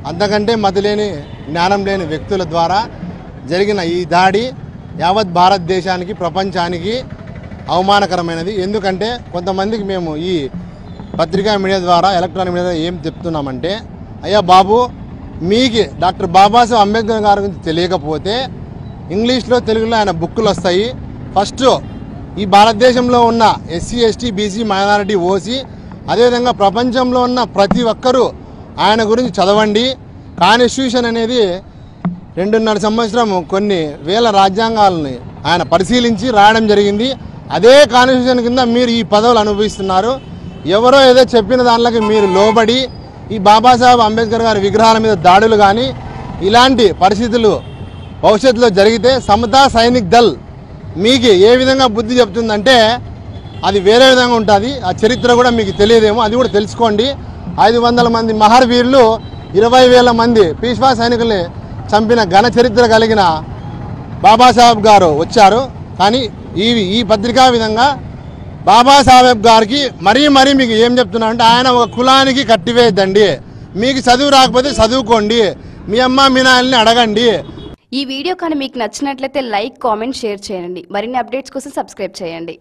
అంతకంటే మతిలేని జ్ఞానం లేని వ్యక్తుల ద్వారా జరిగిన ఈ దాడి యావత్ భారతదేశానికి ప్రపంచానికి అవమానకరమైనది. ఎందుకంటే కొంతమందికి మేము ఈ పత్రికా మీడియా ద్వారా ఎలక్ట్రానిక్ మీడియా ఏం చెప్తున్నామంటే, అయ్యా బాబు, మీకు డాక్టర్ బాబాసాహెబ్ అంబేద్కర్ గారి గురించి తెలియకపోతే ఇంగ్లీష్లో తెలుగులో ఆయన బుక్కులు వస్తాయి. ఫస్ట్ ఈ భారతదేశంలో ఉన్న SC ST BC minority OC అదేవిధంగా ప్రపంచంలో ఉన్న ప్రతి ఒక్కరూ ఆయన గురించి చదవండి. కాన్స్టిట్యూషన్ అనేది 2.5 సంవత్సరం కొన్ని వేల రాజ్యాంగాలని ఆయన పరిశీలించి రాయడం జరిగింది. అదే కాన్స్టిట్యూషన్ కింద మీరు ఈ పదవులు అనుభవిస్తున్నారు. ఎవరో ఏదో చెప్పిన దాంట్లోకి మీరు లోబడి ఈ బాబాసాహెబ్ అంబేద్కర్ గారి విగ్రహాల మీద దాడులు కానీ ఇలాంటి పరిస్థితులు భవిష్యత్తులో జరిగితే సమతా సైనిక్ దళ్ మీకు ఏ విధంగా బుద్ధి చెప్తుందంటే అది వేరే విధంగా ఉంటుంది. ఆ చరిత్ర కూడా మీకు తెలియదేమో, అది కూడా తెలుసుకోండి. 500 మంది మహావీరులు 20,000 మంది పీష్వా సైనికుల్ని చంపిన ఘన చరిత్ర కలిగిన బాబాసాహెబ్ గారు వచ్చారు. కానీ ఈ పత్రికా విధంగా బాబాసాహెబ్ గారికి మరీ మీకు ఏం చెప్తున్నా అంటే, ఆయన ఒక కులానికి కట్టివేయద్దండి. మీకు చదువు రాకపోతే చదువుకోండి, మీ అమ్మ మీ నాయనని అడగండి. ఈ వీడియో కానీ మీకు నచ్చినట్లయితే లైక్, కామెంట్, షేర్ చేయండి. మరిన్ని అప్డేట్స్ కోసం సబ్స్క్రైబ్ చేయండి.